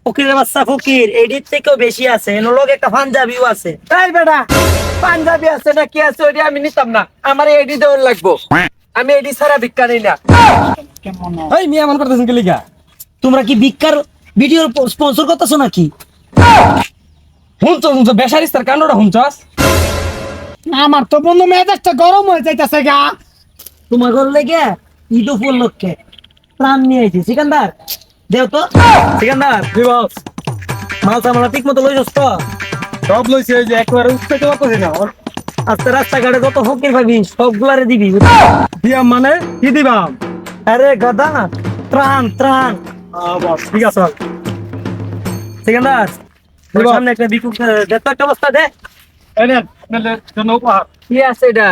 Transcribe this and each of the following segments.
ফকিরের বাচ্চা ফকির এডির থেকেও বেশি আছে এনোলগ একটা পাঞ্জাবিও আছে। এই বেটা পাঞ্জাবি আছে না কি আছে ওইটা আমি নিতাম না, আমার এডি দেওয়ার লাগবো। আমি এডি ছাড়া ভিক্ষা নেই না। এই মিয়া মন করতেছেন কি লিগা? তোমরা কি ভিক্ষার ভিডিও স্পন্সর করতেছো নাকি? হুনছস হুনছস বেশারিস্তার কান্ডটা হুনছস? আমার তো বন্ধু মেজাজটা গরম হয়ে যাইতাছে গা। তোমার ঘর লেগে ঈদ উপলক্ষে প্রাণ নিয়ে আইছি। সিকান্দার দেও তো। সিকান্দার জি বস, মাল সামানা ঠিক মতো লইছস তো? সব লইছে এই যে একবারে উঠতে পারতেছি না। আজকে রাস্তাঘাটে কত ফকির পাবি সবগুলারে দিবি। দিয়াম মানে কি দিবাম? আরে গাদা ত্রাণ ত্রাণ। বস ঠিক আছে। সিকান্দার তোর বল। সামনে একটা বিকুপ দে তো, একটা বস্তা দে। এনে আপনাদের জন্য উপহার। কি আছে এটা?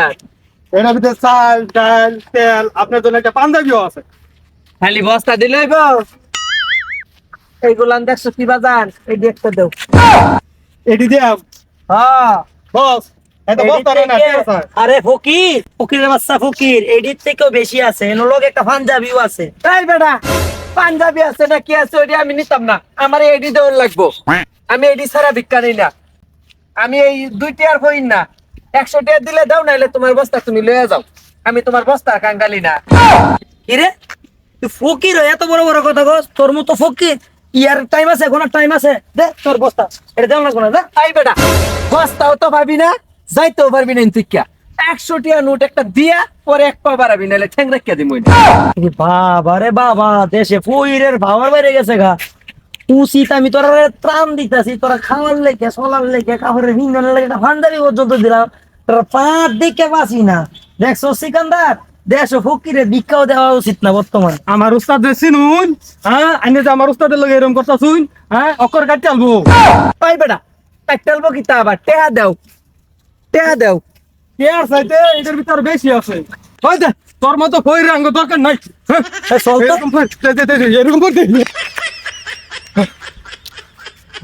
এর ভিতরে চাল ডাল তেল, আপনার জন্য একটা পাঞ্জাবিও আছে। খালি বস্তা দিলে হইব? এইগুলান দেখছো কি বাজার? এই দেখতে দেও। এটি দিয়াম হ্যাঁ বস। এত এডির বস্তা না থেকে- ঠিক আছে। আরে ফকির ফকিরের বাচ্চা ফকির এডির থেকেও বেশি আছে এনোলগ একটা পাঞ্জাবিও আছে। এই বেটা পাঞ্জাবি আছে না কি আছে ওইটা আমি নিতাম না, আমার এডি দেওয়ার লাগবো। আমি এডি ছাড়া ভিক্ষা নেই না। আমি এই 2 টিয়ার হইন না, 100 টিয়ার দিলে দাও, নাইলে তোমার বস্তা তুমি লয়ে যাও। আমি তোমার বস্তা কাঙ্গালি না। কিরে তুই ফকির হয়ে এত বড় বড় কথা কস? তোর মতো ফকির ইয়ার টাইম আছে, কোনো টাইম আছে? দে তোর বস্তা, এটা দেও না কোনো। দে এই বেটা বস্তাও তো পাবি না, যাইতেও পারবি না তুই কিয়া। 100 টিয়া নোট একটা দিয়া পরে এক পা বাড়াবি, নাইলে ঠ্যাং রাখিয়া দিমই না। এ বাবা রে বাবা, দেশে ফকিরের ভাবার বাইরে গেছে গা। উচিত আমি তোরা ত্রাণ দিতেছি, তোরা খাওয়ার লেগে চলার লেগে কাপড়ের ভিঙ্গনের লেগে একটা ফান্ডারি পর্যন্ত দিলাম, তোরা পাঁচ দেখে বাঁচি না। দেখছো সিকান্দার, দেশ ফকিরে ভিক্ষাও দেওয়া উচিত না বর্তমান। আমার উস্তাদ চিনুন, হ্যাঁ আইনে যে আমার উস্তাদের লগে এরকম কথা শুন, হ্যাঁ অকর কাটতে আলবো। ওই বেটা টাইটেলবো কি তা আবার টেহা দেও, টেহা দেও। কে আর চাইতে এটার ভিতর বেশি আছে। ওই দে তোর মতো কই রাঙ্গ দরকার নাই। হ্যাঁ, এই চল তো। এরকম কর, এরকম করতে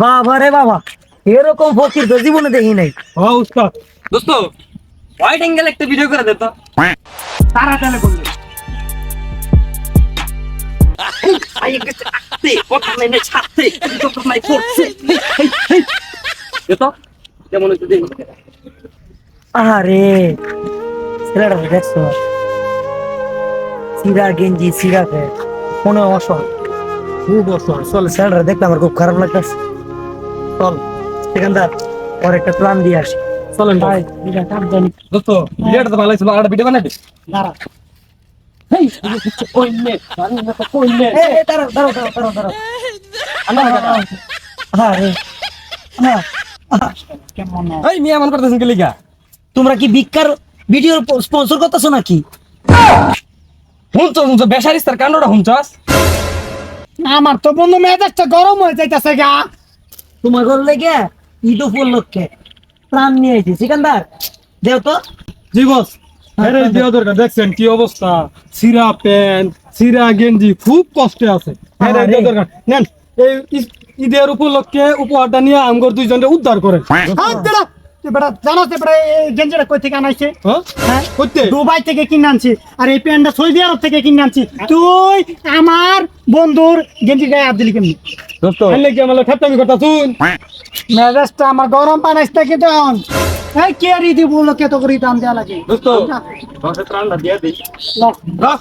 বাবা রে বাবা, এরকম ফকির তো জীবনে দেখি নাই। ও উস্তাদ দোস্ত হোয়াইট অ্যাঙ্গেল একটা ভিডিও করে দে তো। তাড়াতাড়ি বললে আরে ছেলেটা দেখছো, সিরা গেঞ্জি সিরা প্যান্ট, মনে হয় অসহায়। খুব অসহায় চলে। ছেলেটা দেখতে আমার খুব খারাপ লাগতেছে। চল সেখানদার ওর একটা প্ল্যান দিয়ে আসি। চলেন ভাই। দোস্ত ভিডিওটা তো ভালো ছিল, আর ভিডিও বানাবি? দাঁড়া হেই কইলে জানি না তো কইলে দাঁড়াও দাঁড়াও দাঁড়াও দাঁড়াও দাঁড়াও। আরে এই মিয়া মন করতেছেন কি লিগা? তোমরা কি ভিক্ষার ভিডিও স্পন্সর করতেছো নাকি? হুনছস হুনছস বেশারিস্তার কান্ডটা হুনছস? আমার তো বন্ধু মেজাজটা গরম হয়ে যাইতাছে গা। তোমার ঘর লেগে ঈদ উপলক্ষে প্রাণ নিয়ে আইছি। সিকান্দার দেও তো। জি বস। আরে দিও দরকার, দেখছেন কি অবস্থা, সিরা প্যান্ট সিরা গেঞ্জি, খুব কষ্টে আছে। আরে দিও দরকার নেন, এই ঈদের উপলক্ষে উপহারটা নিয়ে আমগর দুইজনকে উদ্ধার করেন। হাত বেটা তুই বেটা জানাস তো বেটা এই গেঞ্জিটা কই থেকে আনাইছে? হ্যাঁ হ্যাঁ করতে দুবাই থেকে কিনে আনছি, আর এই প্যান্টটা সৌদি আরব থেকে কিনে আনছি। তুই আমার বন্ধুর গেঞ্জি গায়ে হাত দিলি কেমনি? দোস্ত আইলে কি আমলে ফাটামি কথা শুন। মেজাজটা আমার গরম পানাইস থেকে তখন এই কে আর ইদি বললো কে তো করে দাম দেওয়া লাগে। দোস্ত দশে ত্রাণটা দিয়ে দিই। ল। রাখ।